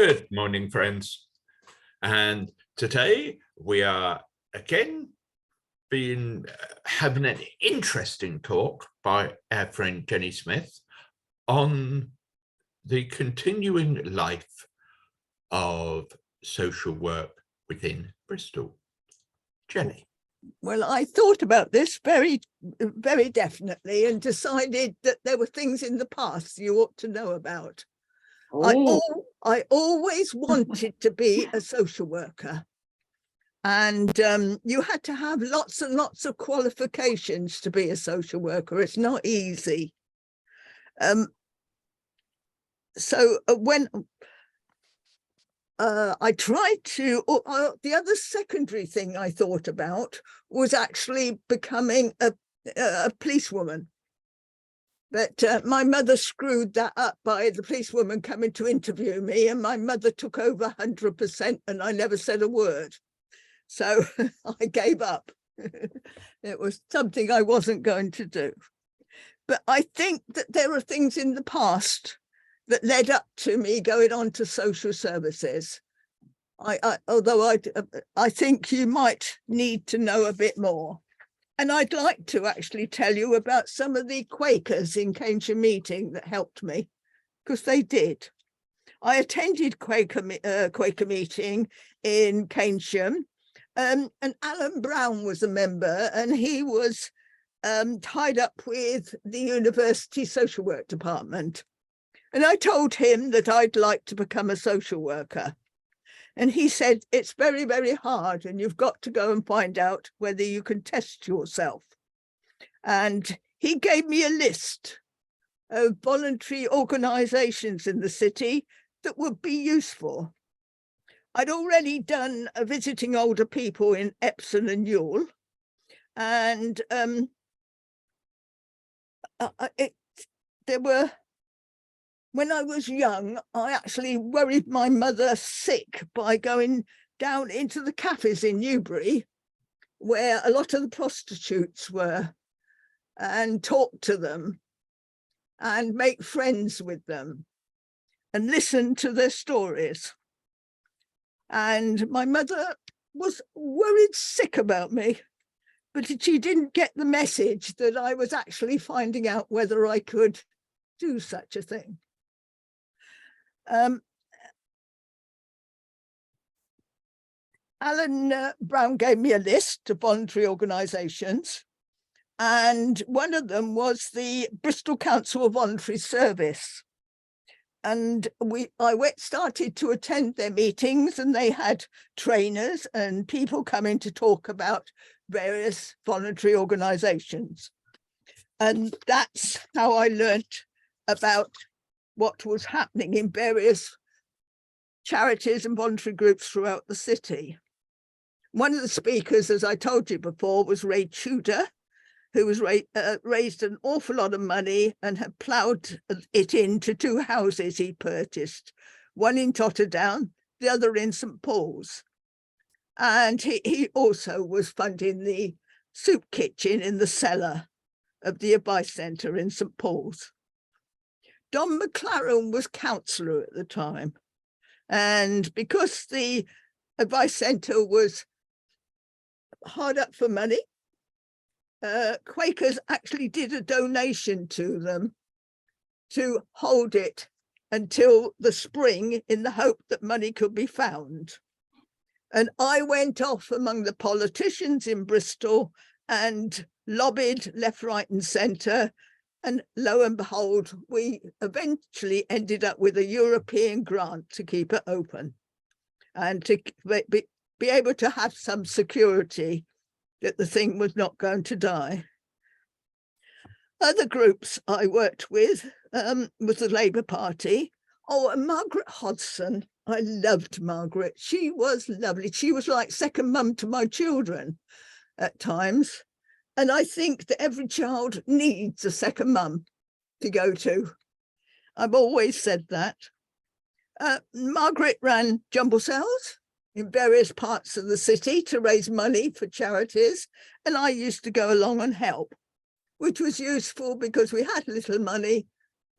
Good morning, friends. And today we are again having an interesting talk by our friend Jenny Smith on the continuing life of social work within Bristol. Jenny. Well, I thought about this very definitely and decided that there were things in the past you ought to know about. I always wanted to be a social worker, and you had to have lots and lots of qualifications to be a social worker. It's not easy. So when I tried to, the other secondary thing I thought about was actually becoming a policewoman. But my mother screwed that up by the policewoman coming to interview me, and my mother took over 100% and I never said a word. So I gave up. It was something I wasn't going to do. But I think that there are things in the past that led up to me going on to social services. Although I think you might need to know a bit more. And I'd like to actually tell you about some of the Quakers in Cambridgeshire meeting that helped me, because they did. I attended Quaker meeting in Cambridgeshire, and Alan Brown was a member, and he was tied up with the university social work department. And I told him that I'd like to become a social worker. And he said, it's very, very hard, and you've got to go and find out whether you can test yourself. And he gave me a list of voluntary organisations in the city that would be useful. I'd already done a visiting older people in Epsom and Ewell. And when I was young, I actually worried my mother sick by going down into the cafes in Newbury, where a lot of the prostitutes were, and talk to them and make friends with them and listen to their stories. And my mother was worried sick about me, but she didn't get the message that I was actually finding out whether I could do such a thing. Alan Brown gave me a list of voluntary organisations, and one of them was the Bristol Council of Voluntary Service. And I started to attend their meetings, and they had trainers and people coming to talk about various voluntary organisations. And that's how I learnt about what was happening in various charities and voluntary groups throughout the city. One of the speakers, as I told you before, was Ray Tudor, who was raised an awful lot of money and had ploughed it into two houses he purchased, one in Totterdown, the other in St Paul's. And he also was funding the soup kitchen in the cellar of the Advice Centre in St Paul's. Don McLaren was councillor at the time. And because the Advice Centre was hard up for money, Quakers actually did a donation to them to hold it until the spring in the hope that money could be found. And I went off among the politicians in Bristol and lobbied left, right and centre. And lo and behold, we eventually ended up with a European grant to keep it open and to be able to have some security that the thing was not going to die. Other groups I worked with was the Labour Party. Oh, and Margaret Hodgson. I loved Margaret. She was lovely. She was like second mum to my children at times. And I think that every child needs a second mum to go to. I've always said that. Margaret ran jumble sales in various parts of the city to raise money for charities. And I used to go along and help, which was useful because we had little money,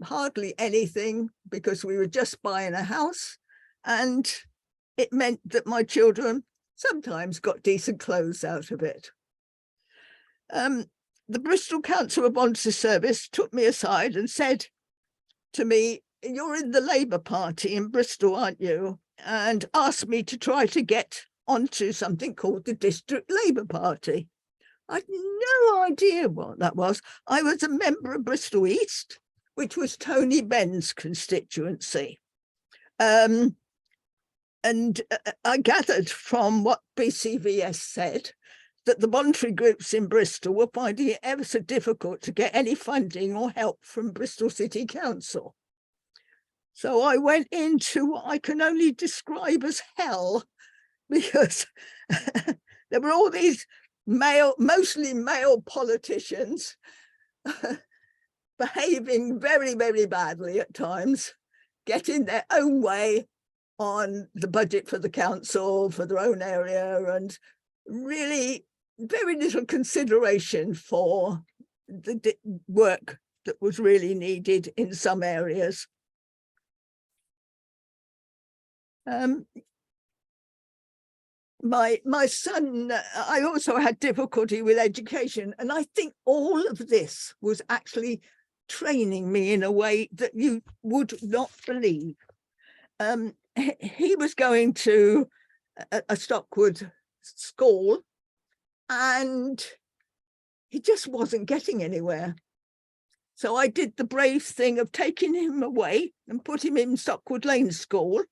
hardly anything, because we were just buying a house. and it meant that my children sometimes got decent clothes out of it. The Bristol Council of Voluntary Service took me aside and said to me, "You're in the Labour Party in Bristol, aren't you?" and asked me to try to get onto something called the District Labour Party. I had no idea what that was. I was a member of Bristol East, which was Tony Benn's constituency. And I gathered from what BCVS said that the voluntary groups in Bristol were finding it ever so difficult to get any funding or help from Bristol City Council. So I went into what I can only describe as hell, because there were all these mostly male politicians behaving very, very badly at times, getting their own way on the budget for the council, for their own area, and really very little consideration for the work that was really needed in some areas. My son, I also had difficulty with education, and I think all of this was actually training me in a way that you would not believe. He was going to a Stockwood school, and he just wasn't getting anywhere. So I did the brave thing of taking him away and put him in Stockwood Lane School,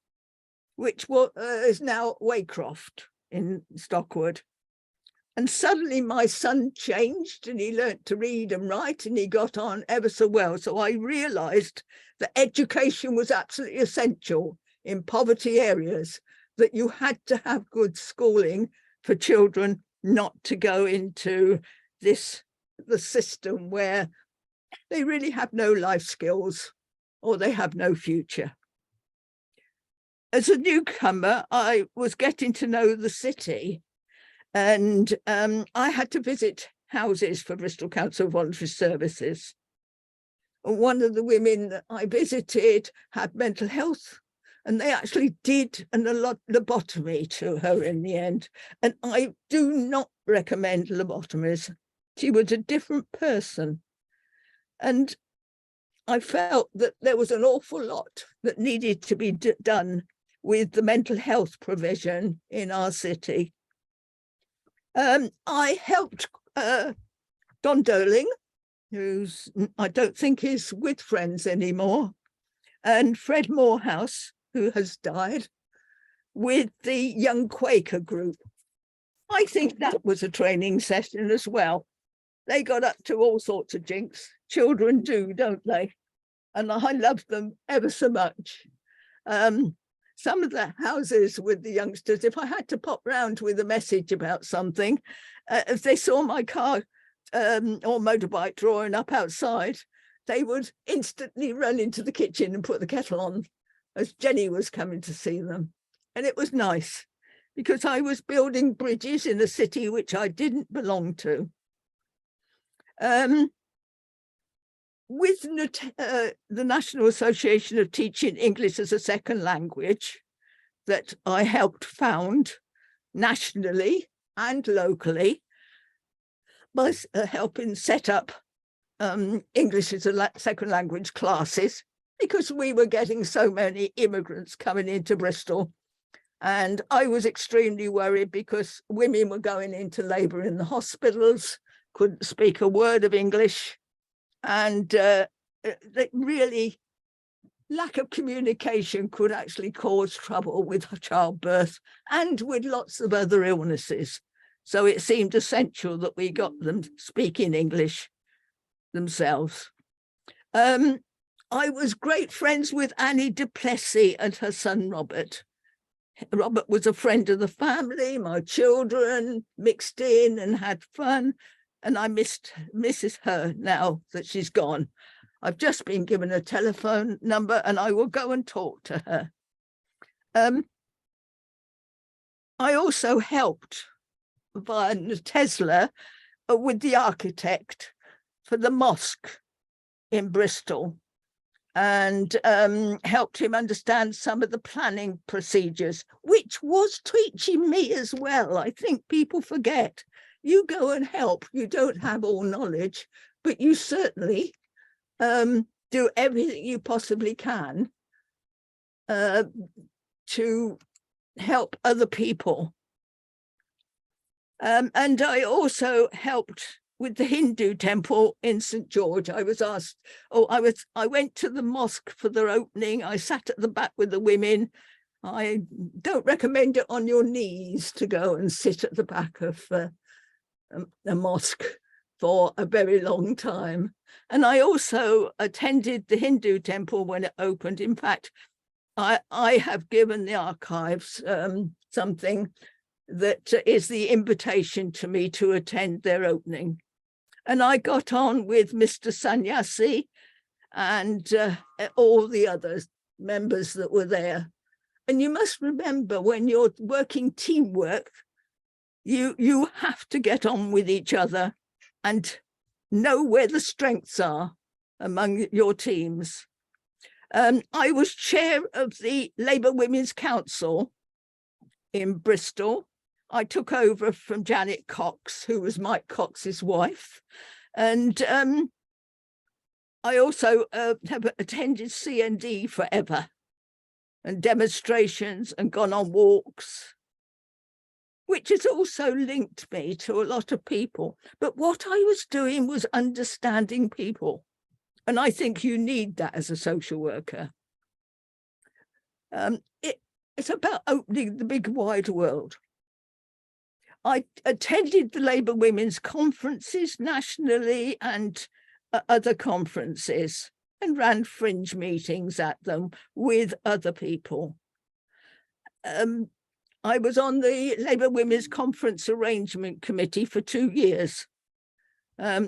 which is now Waycroft in Stockwood. And suddenly my son changed, and he learnt to read and write, and he got on ever so well. So I realized that education was absolutely essential in poverty areas, that you had to have good schooling for children not to go into the system where they really have no life skills or they have no future. As a newcomer, I was getting to know the city, and I had to visit houses for Bristol Council Voluntary Services. One of the women that I visited had mental health, and they actually did a lobotomy to her in the end. And I do not recommend lobotomies. She was a different person. And I felt that there was an awful lot that needed to be done with the mental health provision in our city. I helped Don Doling, who's I don't think is with Friends anymore, and Fred Morehouse, who has died, with the Young Quaker group. I think that was a training session as well. They got up to all sorts of jinks. Children do, don't they? And I love them ever so much. Some of the houses with the youngsters, if I had to pop round with a message about something, if they saw my car or motorbike drawing up outside, they would instantly run into the kitchen and put the kettle on as Jenny was coming to see them. And it was nice, because I was building bridges in a city which I didn't belong to. With the National Association of Teaching English as a Second Language, that I helped found nationally and locally, by helping set up English as a second language classes, because we were getting so many immigrants coming into Bristol. And I was extremely worried because women were going into labour in the hospitals, couldn't speak a word of English. And really, lack of communication could actually cause trouble with childbirth and with lots of other illnesses. So it seemed essential that we got them speaking English themselves. I was great friends with Annie Duplessis and her son, Robert. Robert was a friend of the family. My children mixed in and had fun. And I misses her now that she's gone. I've just been given a telephone number and I will go and talk to her. I also helped via Tesla with the architect for the mosque in Bristol. and helped him understand some of the planning procedures, which was teaching me as well. I think people forget. You go and help. You don't have all knowledge, but you certainly do everything you possibly can to help other people. And I also helped with the Hindu temple in St. George. I was asked, I went to the mosque for their opening. I sat at the back with the women. I don't recommend it on your knees to go and sit at the back of a mosque for a very long time. And I also attended the Hindu temple when it opened. In fact, I have given the archives something that is the invitation to me to attend their opening. And I got on with Mr. Sannyasi and all the other members that were there. And you must remember, when you're working teamwork, you have to get on with each other and know where the strengths are among your teams. I was chair of the Labour Women's Council in Bristol. I took over from Janet Cox, who was Mike Cox's wife. And I also have attended CND forever, and demonstrations, and gone on walks, which has also linked me to a lot of people. But what I was doing was understanding people. And I think you need that as a social worker. It's about opening the big wide world. I attended the Labour Women's conferences nationally and other conferences, and ran fringe meetings at them with other people. I was on the Labour Women's Conference Arrangement Committee for 2 years,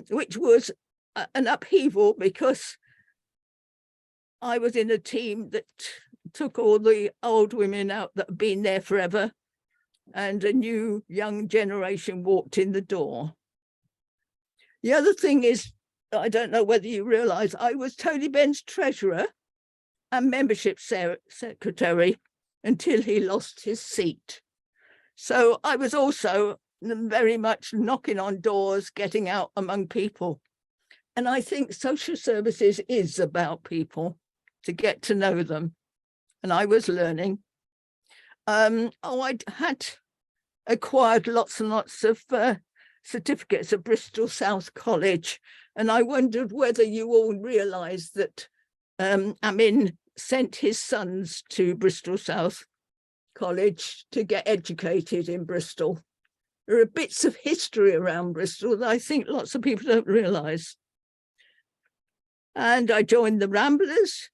which was an upheaval because I was in a team that took all the old women out that had been there forever, and a new young generation walked in the door. The other thing is, I don't know whether you realise, I was Tony Benn's treasurer and membership secretary until he lost his seat. So I was also very much knocking on doors, getting out among people. And I think social services is about people, to get to know them. And I was learning. I had acquired lots and lots of certificates at Bristol South College. And I wondered whether you all realised that Amin sent his sons to Bristol South College to get educated in Bristol. There are bits of history around Bristol that I think lots of people don't realise. And I joined the Ramblers,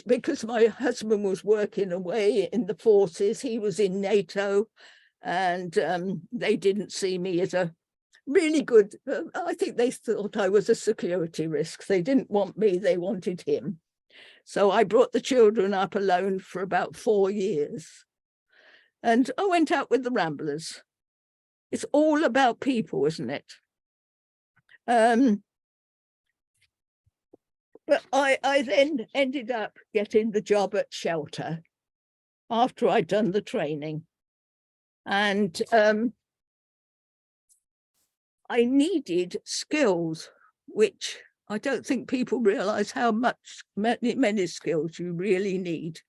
because my husband was working away in the forces, he was in NATO, and they didn't see me as a really good, I think they thought I was a security risk. They didn't want me, they wanted him. So I brought the children up alone for about 4 years. And I went out with the Ramblers. It's all about people, isn't it? But I then ended up getting the job at Shelter after I'd done the training. And I needed skills, which I don't think people realise how many skills you really need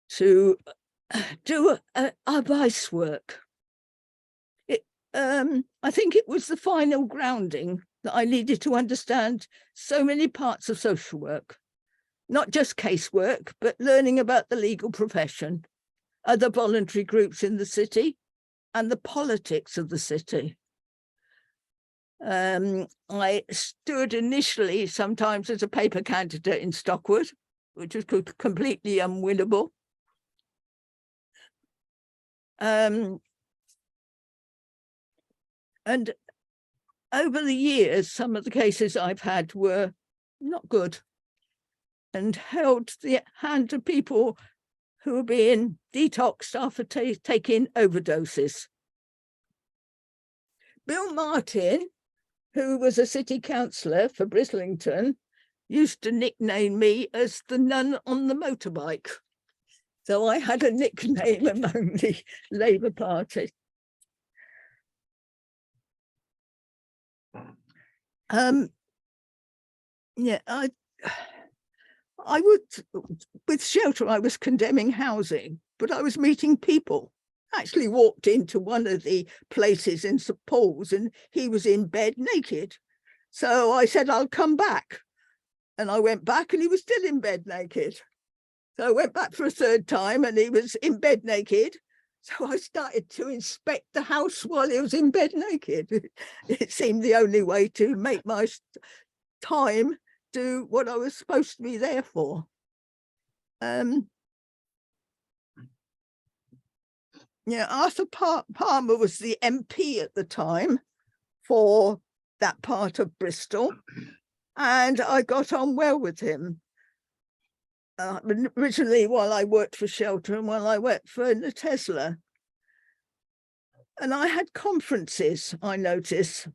to do advice work. I think it was the final grounding that I needed to understand so many parts of social work, not just casework, but learning about the legal profession, other voluntary groups in the city, and the politics of the city. I stood initially sometimes as a paper candidate in Stockwood, which was completely unwinnable. And over the years, some of the cases I've had were not good, and held the hand of people who were being detoxed after taking overdoses. Bill Martin, who was a city councillor for Brislington, used to nickname me as the nun on the motorbike. So I had a nickname among the Labour Party. Yeah, I would, with Shelter, I was condemning housing, but I was meeting people. I actually walked into one of the places in St Paul's and he was in bed naked. So I said, I'll come back. And I went back and he was still in bed naked. So I went back for a third time and he was in bed naked. So I started to inspect the house while he was in bed naked. It seemed the only way to make my time do what I was supposed to be there for. Yeah, Arthur Palmer was the MP at the time for that part of Bristol, and I got on well with him. Originally, while I worked for Shelter and while I worked for Tesla. And I had conferences, I noticed,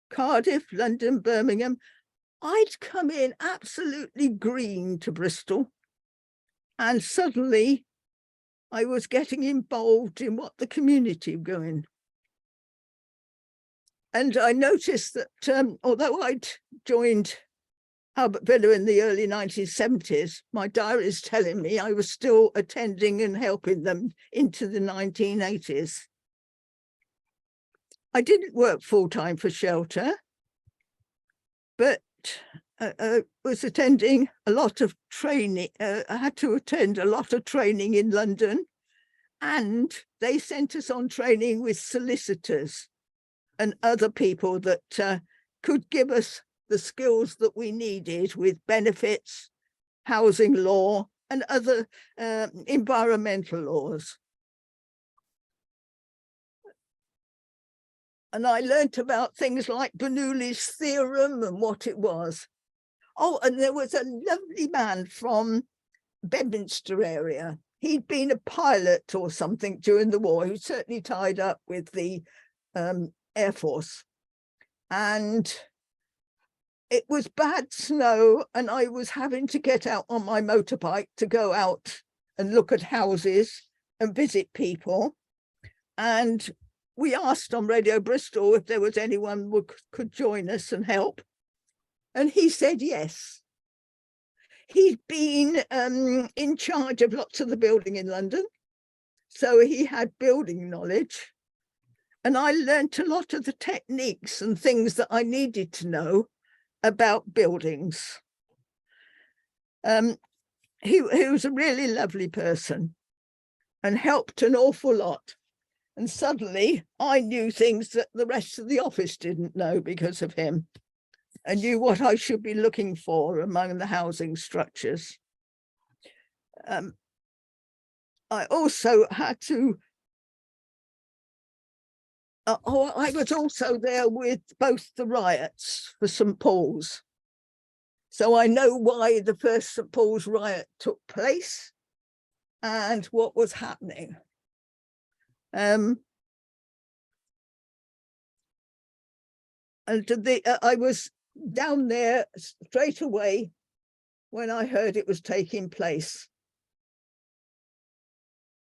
Cardiff, London, Birmingham. I'd come in absolutely green to Bristol, and suddenly I was getting involved in what the community were doing. And I noticed that although I'd joined Albert Villa in the early 1970s, my diary is telling me I was still attending and helping them into the 1980s. I didn't work full-time for Shelter, but was attending a lot of training. I had to attend a lot of training in London, and they sent us on training with solicitors and other people that could give us the skills that we needed with benefits, housing law, and other environmental laws. And I learnt about things like Bernoulli's theorem and what it was. Oh, and there was a lovely man from Bedminster area. He'd been a pilot or something during the war. He was certainly tied up with the Air Force. And it was bad snow, and I was having to get out on my motorbike to go out and look at houses and visit people. And we asked on Radio Bristol if there was anyone who could join us and help. And he said yes. He'd been in charge of lots of the building in London, so he had building knowledge. And I learnt a lot of the techniques and things that I needed to know about buildings. He was a really lovely person and helped an awful lot. And suddenly I knew things that the rest of the office didn't know because of him. I knew what I should be looking for among the housing structures. I also had to, I was also there with both the riots for St Paul's. So I know why the first St Paul's riot took place and what was happening. And I was down there straight away when I heard it was taking place.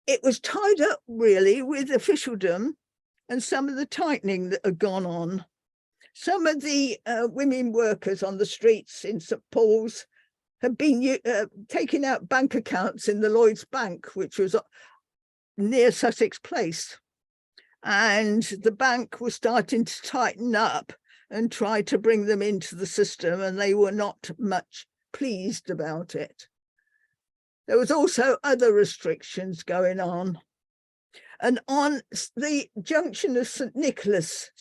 It was tied up really with officialdom and some of the tightening that had gone on. Some of the women workers on the streets in St Paul's had been taking out bank accounts in the Lloyd's Bank, which was near Sussex Place. And the bank was starting to tighten up and try to bring them into the system, and they were not much pleased about it. There was also other restrictions going on. And on the junction of St Nicholas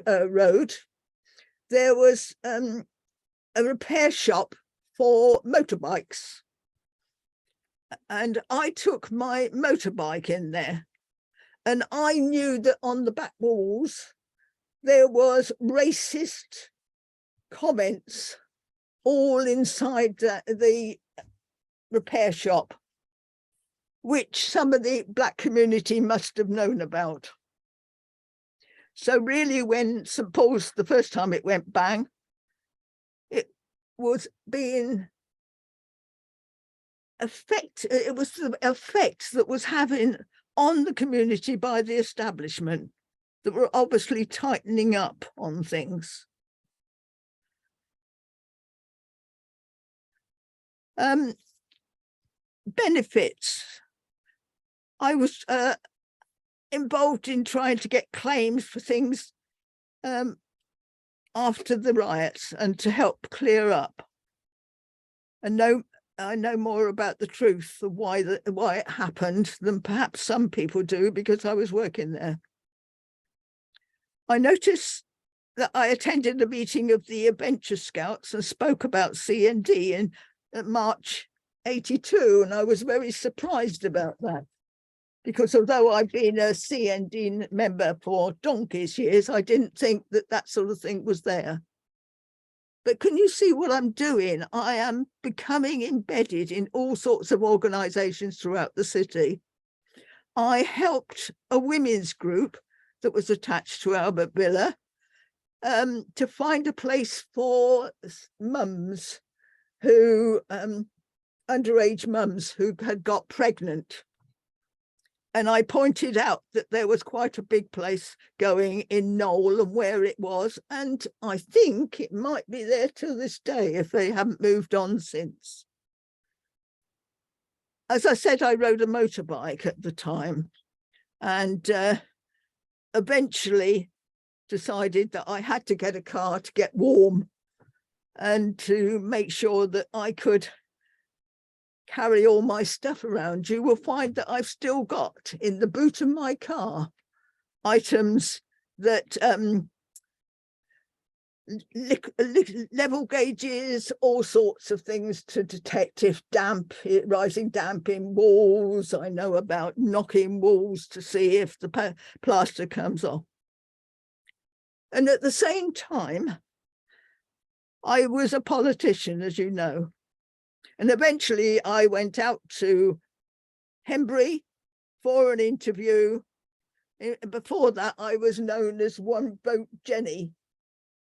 Road, there was a repair shop for motorbikes. And I took my motorbike in there, and I knew that on the back walls, there was racist comments all inside the repair shop, which some of the black community must have known about. So really when St Paul's, the first time it went bang, was being it was the effect that was having on the community by the establishment that were obviously tightening up on things. Benefits. I was involved in trying to get claims for things after the riots and to help clear up. And I know more about the truth of why it happened than perhaps some people do, because I was working there. I noticed that I attended a meeting of the Adventure Scouts and spoke about CND in March 82, and I was very surprised about that, because although I've been a CND member for donkey's years, I didn't think that that sort of thing was there. But can you see what I'm doing? I am becoming embedded in all sorts of organisations throughout the city. I helped a women's group that was attached to Albert Villa to find a place for mums who, underage mums who had got pregnant. And I pointed out that there was quite a big place going in Knoll and where it was. And I think it might be there to this day if they haven't moved on since. As I said, I rode a motorbike at the time and eventually decided that I had to get a car to get warm and to make sure that I could carry all my stuff around. You will find that I've still got in the boot of my car items that level gauges, all sorts of things to detect if rising damp in walls. I know about knocking walls to see if the plaster comes off. And at the same time, I was a politician, as you know. And eventually I went out to Henbury for an interview. Before that, I was known as One Vote Jenny,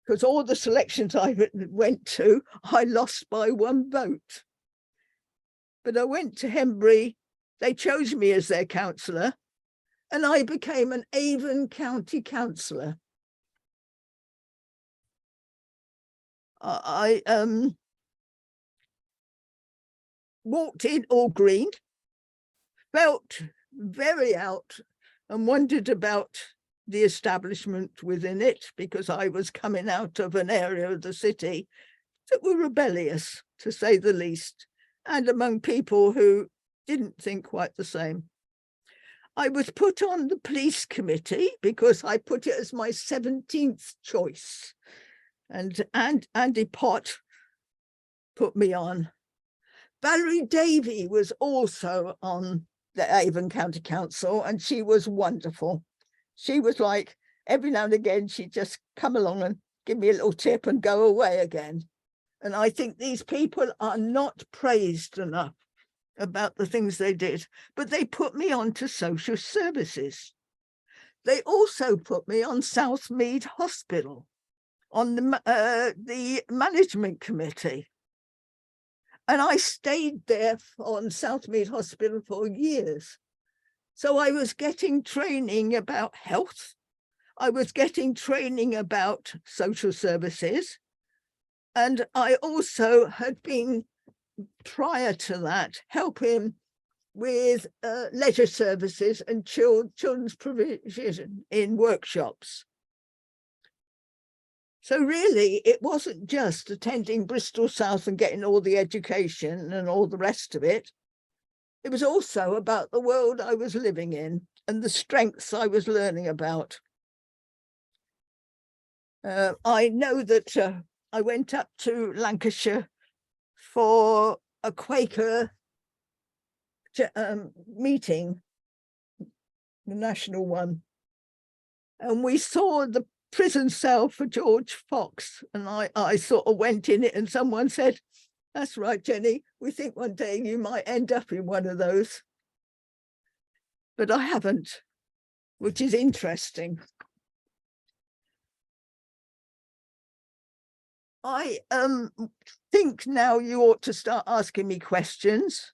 because all the selections I went to, I lost by one vote. But I went to Henbury, they chose me as their councillor, and I became an Avon County councillor. I walked in all green, felt very out and wondered about the establishment within it, because I was coming out of an area of the city that were rebellious, to say the least, and among people who didn't think quite the same. I was put on the police committee because I put it as my 17th choice, and Andy Pott put me on. Valerie Davey was also on the Avon County Council, and she was wonderful. She was like, every now and again, she'd just come along and give me a little tip and go away again. And I think these people are not praised enough about the things they did, but they put me on to social services. They also put me on Southmead Hospital, on the management committee. And I stayed there on Southmead Hospital for years. So I was getting training about health. I was getting training about social services. And I also had been, prior to that, helping with leisure services and children's provision in workshops. So really, it wasn't just attending Bristol South and getting all the education and all the rest of it. It was also about the world I was living in and the strengths I was learning about. I know that I went up to Lancashire for a Quaker meeting, the national one, and we saw the prison cell for George Fox, and I sort of went in it, and someone said, "That's right, Jenny, we think one day you might end up in one of those." But I haven't, which is interesting. I think now you ought to start asking me questions.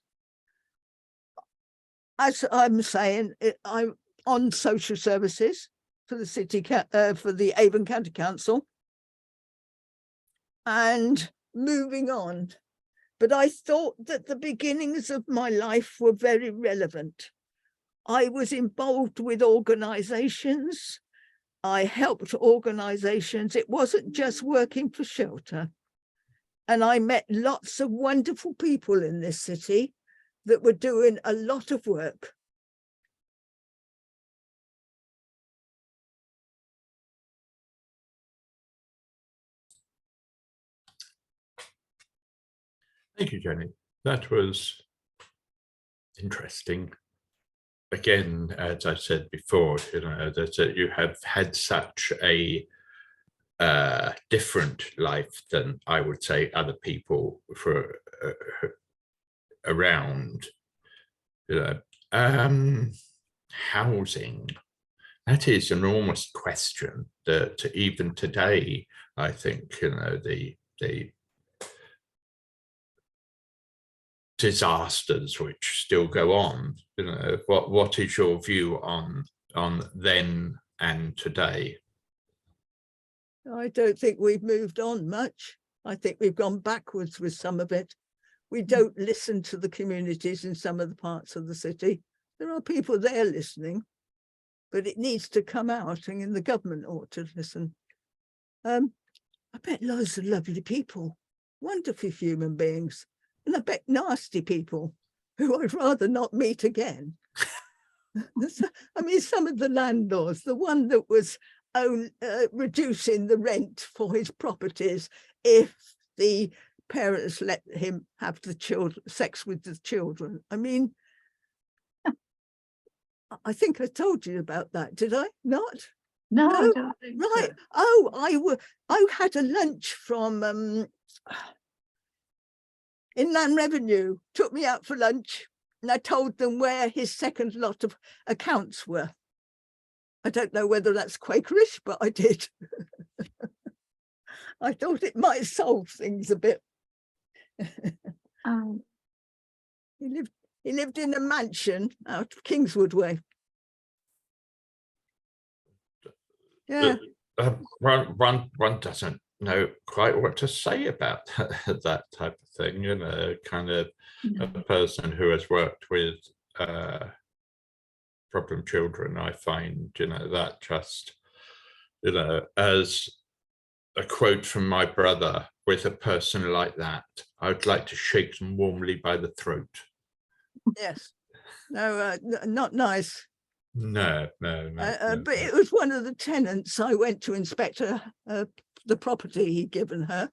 As I'm saying, I'm on social services for the for the Avon County Council, and moving on. But I thought that the beginnings of my life were very relevant. I was involved with organisations. I helped organisations. It wasn't just working for shelter. And I met lots of wonderful people in this city that were doing a lot of work. Thank you, Jenny. That was interesting. Again, as I said before, that you have had such a different life than I would say other people for around. Housing. That is an enormous question that even today, I think, the disasters which still go on, what is your view on then and today? I don't think we've moved on much. I think we've gone backwards with some of it. We don't listen to the communities in some of the parts of the city. There are people there listening, but it needs to come out, and the government ought to listen. I bet loads of lovely people, wonderful human beings, and I bet nasty people who I'd rather not meet again. I mean, some of the landlords, the one that was reducing the rent for his properties if the parents let him have the sex with the children. I mean, I think I told you about that, did I not? No, I don't think right. so. Oh, I had a lunch from Inland Revenue, took me out for lunch, and I told them where his second lot of accounts were. I don't know whether that's Quakerish, but I did. I thought it might solve things a bit. He lived in a mansion out of Kingswood Way. Yeah. One doesn't know quite what to say about that type of thing, kind of a person who has worked with problem children. I find, that just, as a quote from my brother, with a person like that, I would like to shake them warmly by the throat. Yes. No, not nice. No. But it was one of the tenants. I went to inspect the property he'd given her,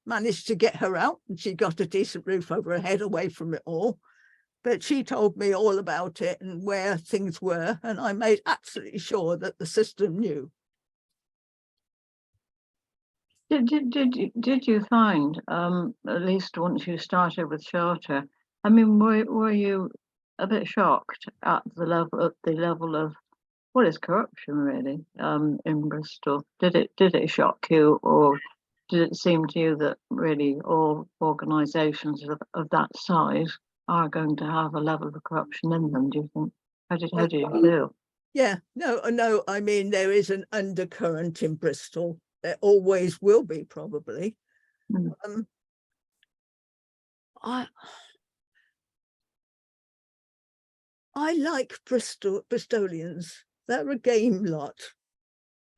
managed to get her out, and she got a decent roof over her head away from it all. But she told me all about it and where things were, and I made absolutely sure that the system knew. Did you find, at least once you started with shelter, I mean, were you a bit shocked at the level of what is corruption really in Bristol? Did it shock you, or did it seem to you that really all organisations of that size are going to have a level of corruption in them? Do you think? How did you feel? Yeah, no. I mean, there is an undercurrent in Bristol. There always will be, probably. I like Bristolians. They're a game lot.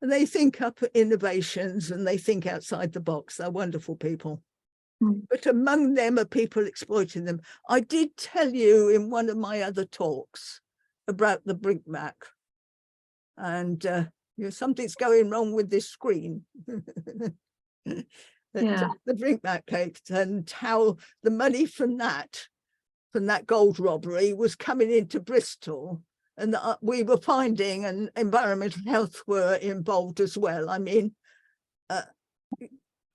And they think up innovations and they think outside the box. They're wonderful people. But among them are people exploiting them. I did tell you in one of my other talks about the Brinkmack. And something's going wrong with this screen. The Brinkmack case, and how the money from that gold robbery was coming into Bristol, and we were finding, and environmental health were involved as well. I mean,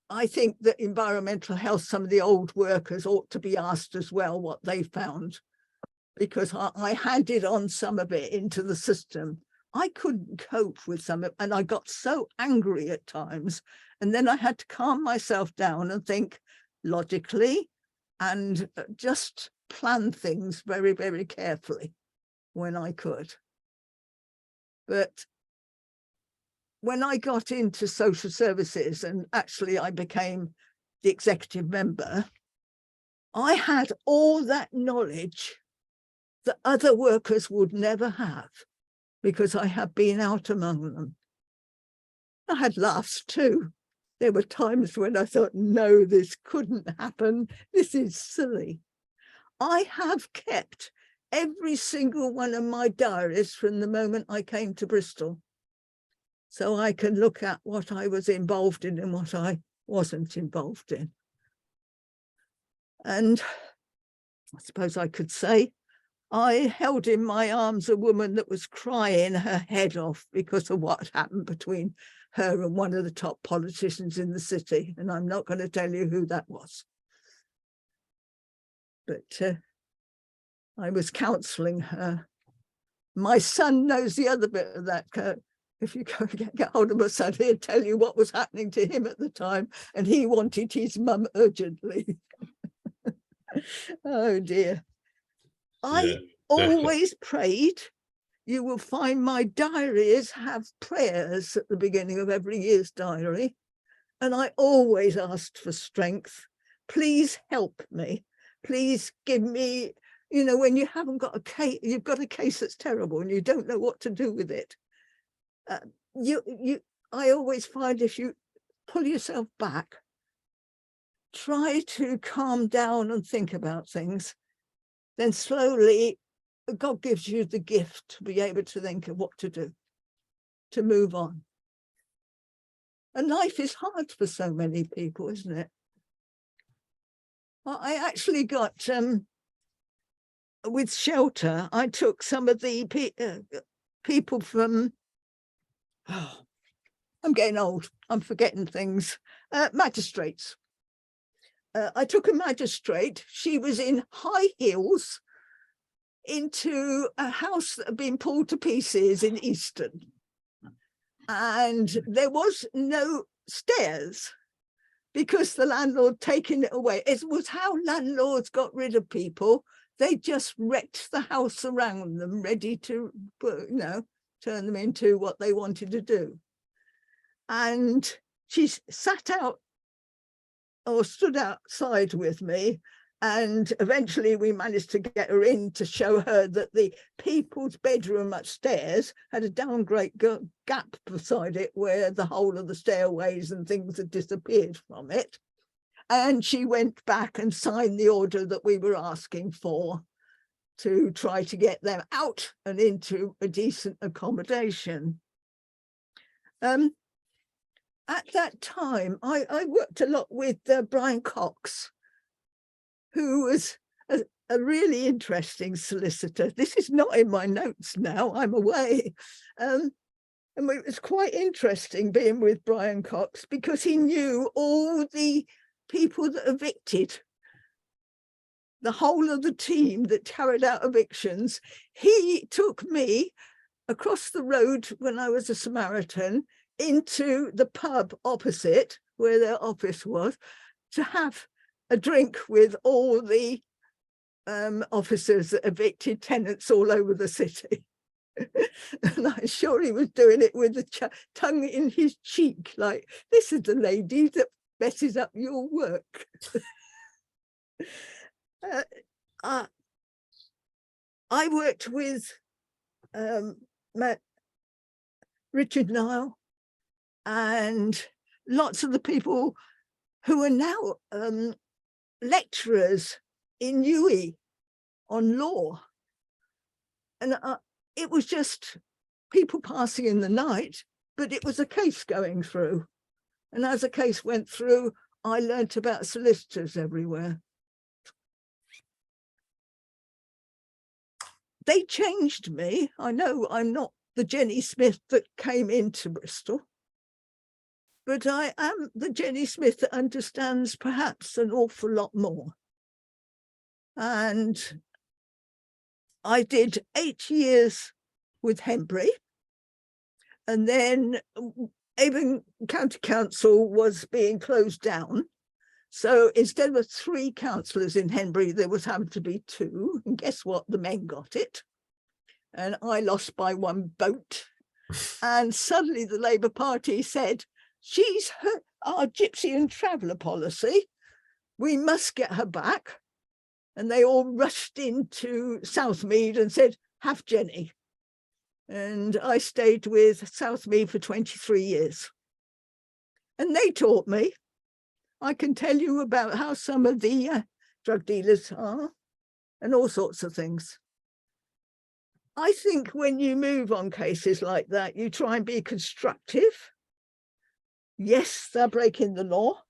I think that environmental health, some of the old workers ought to be asked as well what they found, because I handed on some of it into the system I couldn't cope with some, and I got so angry at times. And then I had to calm myself down and think logically and just plan things very, very carefully when I could. But when I got into social services and actually I became the executive member, I had all that knowledge that other workers would never have, because I had been out among them. I had laughs too. There were times when I thought, no, this couldn't happen. This is silly. I have kept every single one of my diaries from the moment I came to Bristol, so I can look at what I was involved in and what I wasn't involved in. And I suppose I could say I held in my arms a woman that was crying her head off because of what happened between her and one of the top politicians in the city. And I'm not going to tell you who that was. But I was counselling her. My son knows the other bit of that. If you go get hold of my son, he'll tell you what was happening to him at the time. And he wanted his mum urgently. Oh dear. I always prayed. You will find my diaries have prayers at the beginning of every year's diary. And I always asked for strength. Please help me. Please give me, you know, when you haven't got a case, you've got a case that's terrible and you don't know what to do with it. I always find if you pull yourself back, try to calm down and think about things, then slowly God gives you the gift to be able to think of what to do, to move on. And life is hard for so many people, isn't it? I actually got, with shelter, I took some of the people from, I'm getting old, I'm forgetting things, magistrates. I took a magistrate, she was in high heels, into a house that had been pulled to pieces in Easton. And there was no stairs because the landlord taken it away. It was how landlords got rid of people. They just wrecked the house around them, ready to, you know, turn them into what they wanted to do. And she sat out or stood outside with me. And eventually we managed to get her in to show her that the people's bedroom upstairs had a downgrade gap beside it where the whole of the stairways and things had disappeared from it. And she went back and signed the order that we were asking for to try to get them out and into a decent accommodation. At that time, I worked a lot with Brian Cox, who was a really interesting solicitor. This is not in my notes now, I'm away. And it was quite interesting being with Brian Cox because he knew all the people that evicted, the whole of the team that carried out evictions. He took me across the road when I was a Samaritan into the pub opposite where their office was to have a drink with all the officers that evicted tenants all over the city. And I'm sure he was doing it with the tongue in his cheek, like, this is the lady that messes up your work. I worked with Richard Nile and lots of the people who are now lecturers in UWE on law. And it was just people passing in the night, but it was a case going through. And as a case went through, I learnt about solicitors everywhere. They changed me. I know I'm not the Jenny Smith that came into Bristol, but I am the Jenny Smith that understands perhaps an awful lot more. And I did 8 years with Henbury, And then Avon County Council was being closed down. So instead of 3 councillors in Henbury, there was having to be 2. And guess what? The men got it. And I lost by 1 vote. And suddenly the Labour Party said, she's our gypsy and traveller policy. We must get her back. And they all rushed into Southmead and said, have Jenny. And I stayed with Southmead for 23 years. And they taught me. I can tell you about how some of the drug dealers are and all sorts of things. I think when you move on cases like that, you try and be constructive. Yes, they're breaking the law,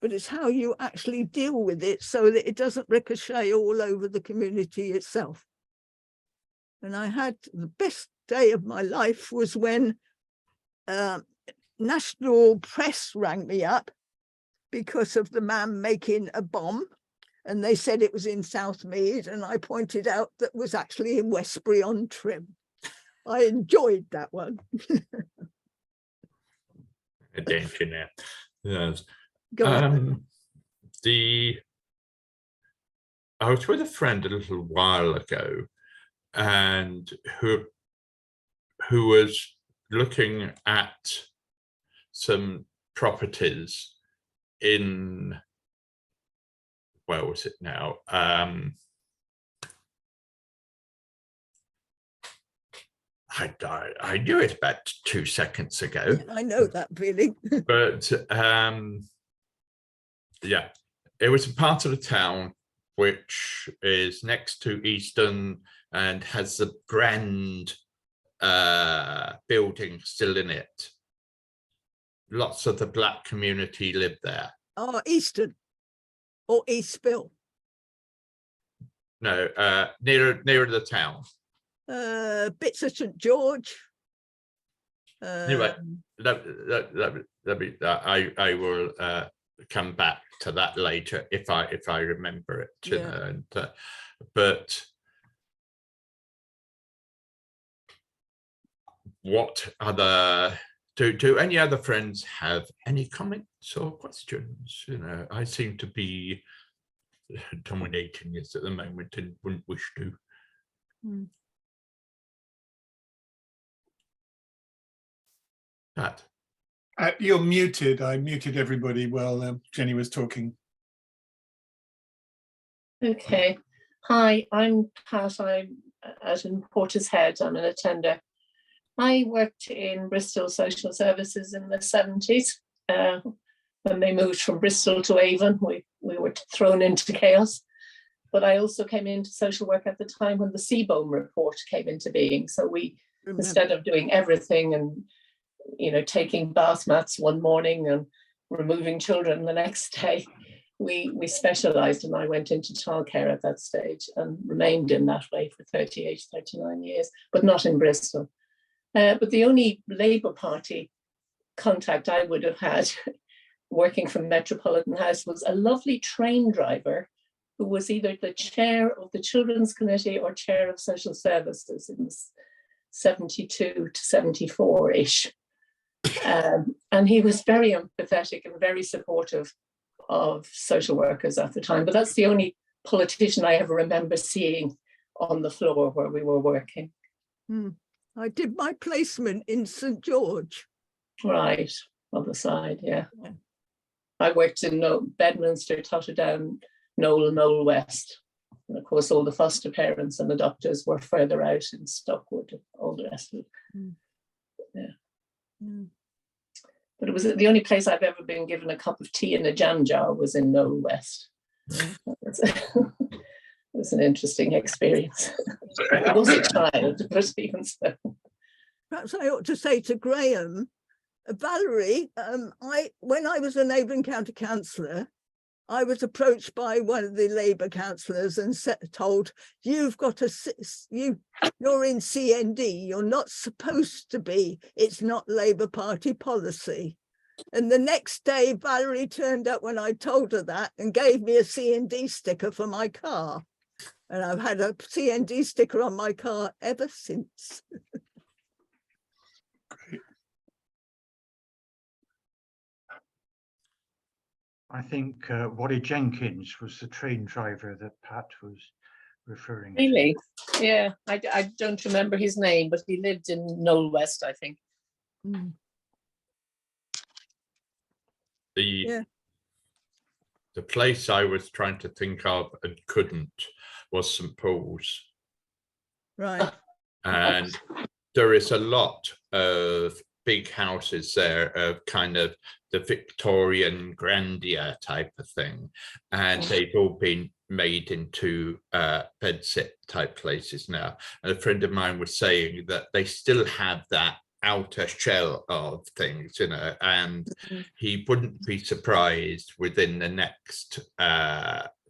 but it's how you actually deal with it so that it doesn't ricochet all over the community itself. And I had the best day of my life was when national press rang me up because of the man making a bomb, and they said it was in Southmead, and I pointed out that was actually in Westbury-on-Trim. I enjoyed that one. Danger now. Yes. Go on. I was with a friend a little while ago, and who was looking at some properties in, where was it now? I knew it about 2 seconds ago. I know that feeling. But yeah, it was a part of the town which is next to Easton and has the grand building still in it. Lots of the black community live there. Oh, Easton or Eastville? No, nearer the town. Bits of St George. Anyway, I will come back to that later if I remember it. Yeah. You know, and, but what other? Do any other friends have any comments or questions? You know, I seem to be dominating this at the moment and wouldn't wish to. Pat. You're muted. I muted everybody while Jenny was talking. Okay. Hi, I'm Pat. I'm out in Portishead. I'm an attender. I worked in Bristol Social Services in the 70s. When they moved from Bristol to Avon, we were thrown into chaos. But I also came into social work at the time when the Seabohm report came into being. So we, instead of doing everything and, you know, taking bath mats one morning and removing children the next day, we specialised, and I went into childcare at that stage and remained in that way for 38, 39 years, but not in Bristol. But the only Labour Party contact I would have had working from Metropolitan House was a lovely train driver who was either the chair of the Children's Committee or chair of Social Services in 72 to 74-ish. And he was very empathetic and very supportive of social workers at the time. But that's the only politician I ever remember seeing on the floor where we were working. I did my placement in St George. Right, other side, yeah. I worked in Bedminster, Totterdown, Knowle West. And of course, all the foster parents and the doctors were further out in Stockwood and all the rest of it. Yeah. But it was the only place I've ever been given a cup of tea in a jam jar was in Knowle West. It was an interesting experience. I was a child, but even so. Perhaps I ought to say to Graham, Valerie, when I was an Avon County councillor, I was approached by one of the Labour councillors and told, you're in CND, you're not supposed to be, it's not Labour Party policy. And the next day, Valerie turned up when I told her that and gave me a CND sticker for my car. And I've had a CND sticker on my car ever since. Great. I think Waddy Jenkins was the train driver that Pat was referring to. Really? Yeah, I don't remember his name, but he lived in Knoll West, I think. Mm. The place I was trying to think of and couldn't was St. Paul's. Right. And there is a lot of big houses there of kind of the Victorian grandeur type of thing. And they've all been made into bedsit type places now. And a friend of mine was saying that they still have that outer shell of things, you know, and he wouldn't be surprised within the next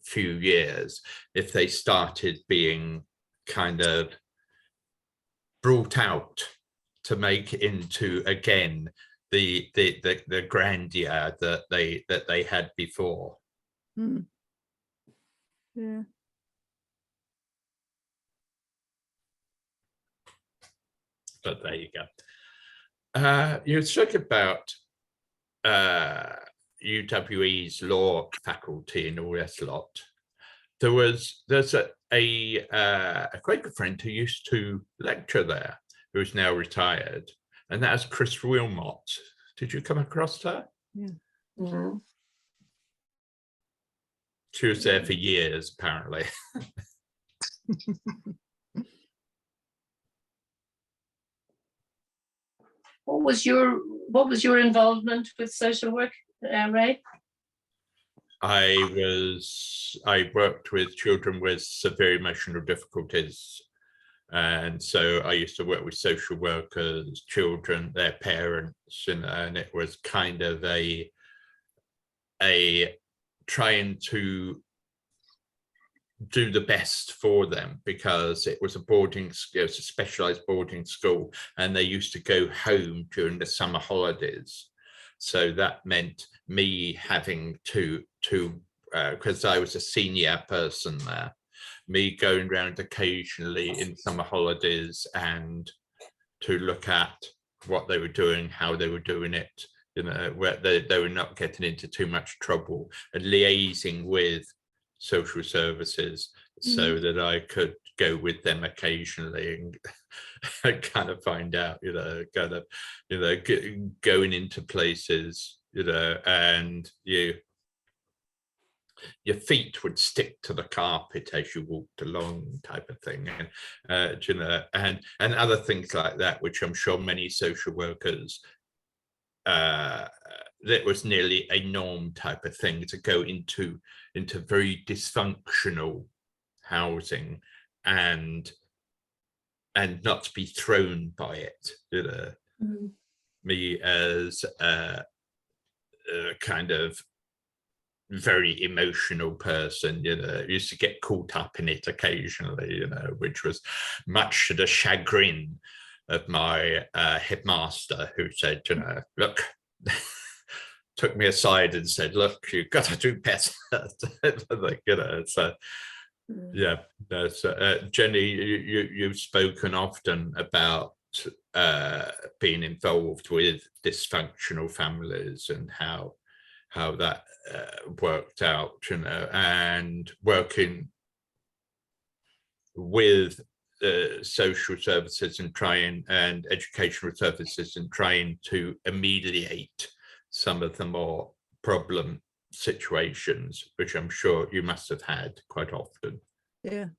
few years if they started being kind of brought out to make into again the grandeur that they had before. Mm. Yeah. But there you go. You spoke about UWE's law faculty and all that lot. There's a Quaker friend who used to lecture there, who's now retired, and that's Chris Wilmot. Did you come across her? Yeah. Mm-hmm. She was there for years, apparently. What was your involvement with social work, Ray? I worked with children with severe emotional difficulties, and so I used to work with social workers, children, their parents, and it was kind of a trying to do the best for them, because it was a specialized boarding school, and they used to go home during the summer holidays. So that meant me having to because I was a senior person there, me going around occasionally in summer holidays and to look at what they were doing, how they were doing it, you know, where they were not getting into too much trouble, and liaising with social services so that I could go with them occasionally and kind of find out, you know, kind of, you know, going into places, you know, and your feet would stick to the carpet as you walked along, type of thing, and you know, and other things like that, which I'm sure many social workers that was nearly a norm type of thing, to go into very dysfunctional housing and not to be thrown by it, you know. Me as a kind of very emotional person, you know, used to get caught up in it occasionally, you know, which was much to the chagrin of my headmaster, who said, you know, look, took me aside and said, look, you've got to do better. Like, you know, so yeah, Jenny, you've spoken often about being involved with dysfunctional families and how that worked out, you know, and working with social services and educational services and trying to ameliorate some of the more problem situations, which I'm sure you must have had quite often. Yeah.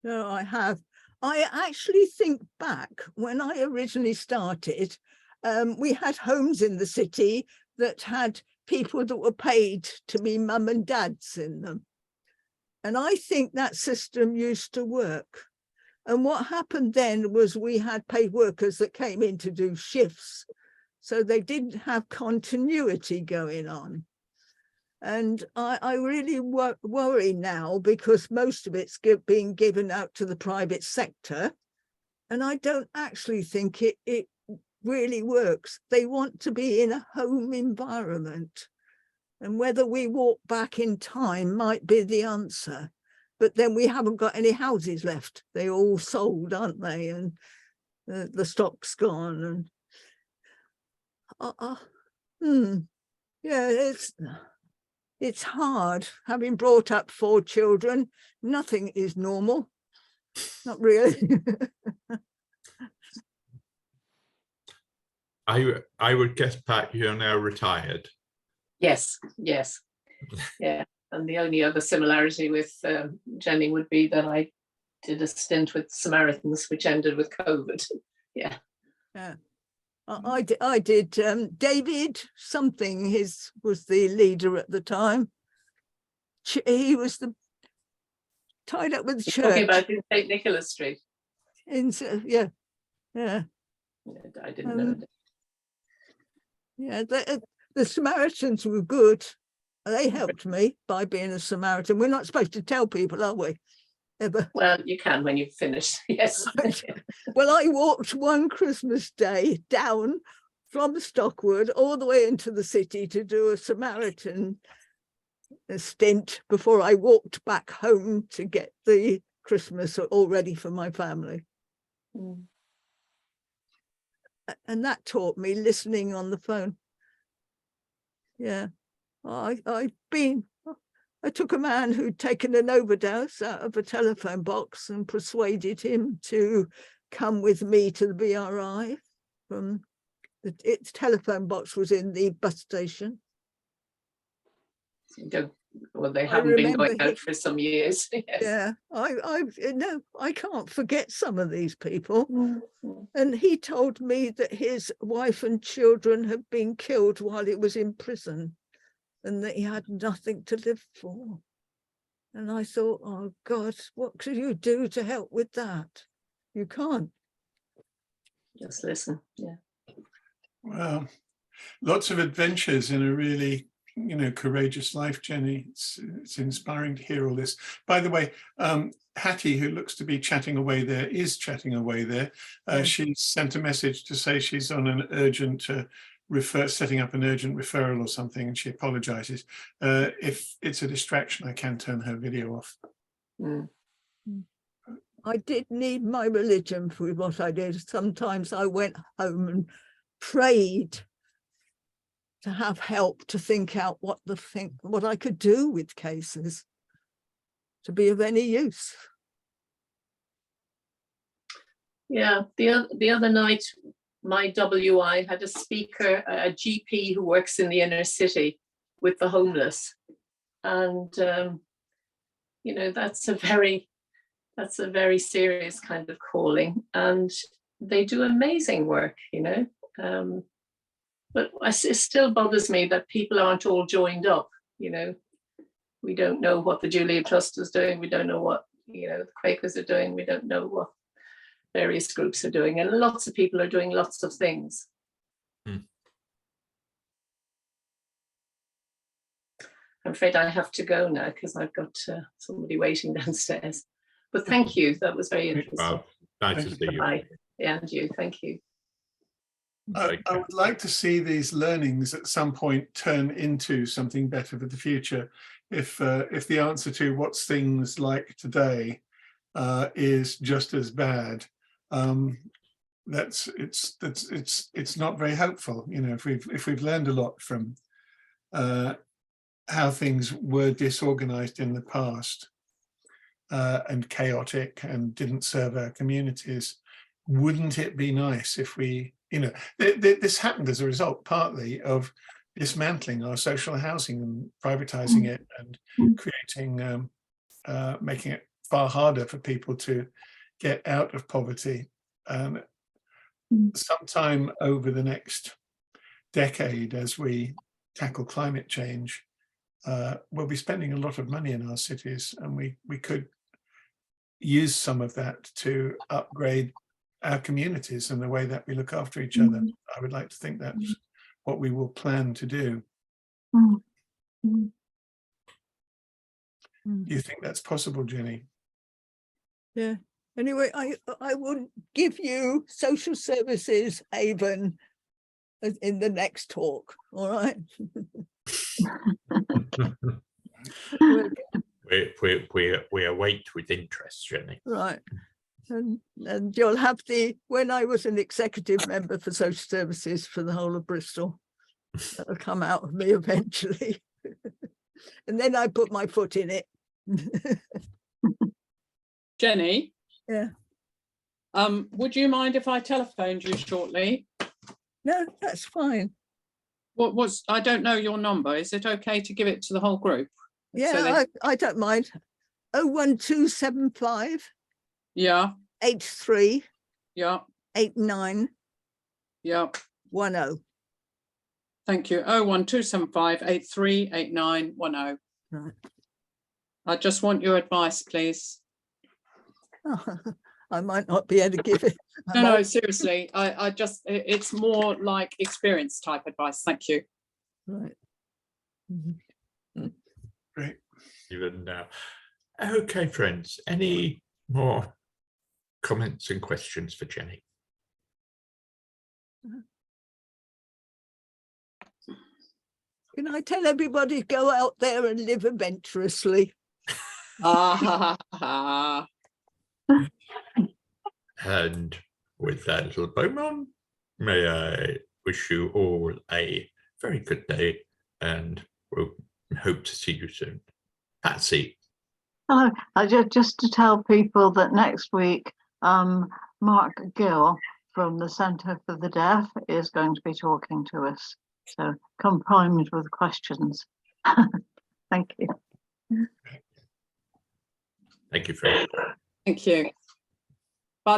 No, I have. I actually think back when I originally started, we had homes in the city that had people that were paid to be mum and dads in them. And I think that system used to work. And what happened then was we had paid workers that came in to do shifts. So they didn't have continuity going on. And I really worry now, because most of it's being given out to the private sector. And I don't actually think it really works. They want to be in a home environment. And whether we walk back in time might be the answer. But then we haven't got any houses left. They all sold, aren't they? And the stock's gone. And yeah, it's hard. Having brought up 4 children, nothing is normal. Not really. I would guess, Pat, you're now retired. Yes, yes, yeah. And the only other similarity with Jenny would be that I did a stint with Samaritans, which ended with COVID. Yeah. Yeah. I did. David something, was the leader at the time. He was tied up with the church. Talking about in St. Nicholas Street. Yeah. I didn't know. Yeah, the Samaritans were good. They helped me by being a Samaritan. We're not supposed to tell people, are we? Ever. Well, you can when you've finished. Yes. Well, I walked one Christmas day down from Stockwood all the way into the city to do a Samaritan stint before I walked back home to get the Christmas all ready for my family. Mm. And that taught me listening on the phone. Yeah, I took a man who'd taken an overdose out of a telephone box and persuaded him to come with me to the BRI. Its telephone box was in the bus station. Well, they haven't been going out for some years. Yes. Yeah, I can't forget some of these people. Mm-hmm. And he told me that his wife and children had been killed while he was in prison, and that he had nothing to live for. And I thought, oh God, what could you do to help with that? You can't. Just listen. Yeah. Well, lots of adventures in a really, courageous life, Jenny. It's inspiring to hear all this. By the way, Hattie, who looks to be chatting away there, is chatting away there. She sent a message to say she's on an urgent setting up an urgent referral or something, and she apologizes. If it's a distraction, I can turn her video off. Mm. I did need my religion for what I did. Sometimes I went home and prayed to have help to think out what I could do with cases to be of any use. Yeah, the other night, my WI had a speaker, a GP who works in the inner city with the homeless, and that's a very serious kind of calling, and they do amazing work, but it still bothers me that people aren't all joined up. We don't know what the Julia Trust is doing. We don't know what the Quakers are doing. We don't know what various groups are doing, and lots of people are doing lots of things. I'm afraid I have to go now because I've got somebody waiting downstairs. But thank you. That was very interesting. Wow. Nice to see you. Bye. Yeah, and you. Thank you. I would like to see these learnings at some point turn into something better for the future. If the answer to what's things like today is just as bad, it's not very helpful. If we've learned a lot from how things were disorganized in the past and chaotic and didn't serve our communities, wouldn't it be nice if we, this happened as a result partly of dismantling our social housing and privatizing it and creating, making it far harder for people to get out of poverty. Sometime over the next decade, as we tackle climate change, we'll be spending a lot of money in our cities, and we could use some of that to upgrade our communities and the way that we look after each other. I would like to think that's what we will plan to do. Do you think that's possible, Jenny? Yeah. Anyway, I will give you social services, Avon, in the next talk. All right. We await with interest, Jenny. Right. And you'll have when I was an executive member for social services for the whole of Bristol, that'll come out of me eventually. And then I put my foot in it. Jenny? Yeah. Would you mind if I telephoned you shortly? No, that's fine. I don't know your number. Is it okay to give it to the whole group? Yeah, I don't mind. 01275 Yeah, 83 yeah, 89 yeah. 10. Thank you. 01275 838910. Right. I just want your advice, please. I might not be able to give it. No, seriously. I just, it's more like experience type advice. Thank you. Right. Great. Even now. Okay, friends, any more comments and questions for Jenny? Can I tell everybody to go out there and live adventurously? And with that little bowman, may I wish you all a very good day, and we'll hope to see you soon. Patsy. Hello, just to tell people that next week, Mark Gill from the Centre for the Deaf is going to be talking to us. So come primed with questions. Thank you. Thank you, Fred. Thank you.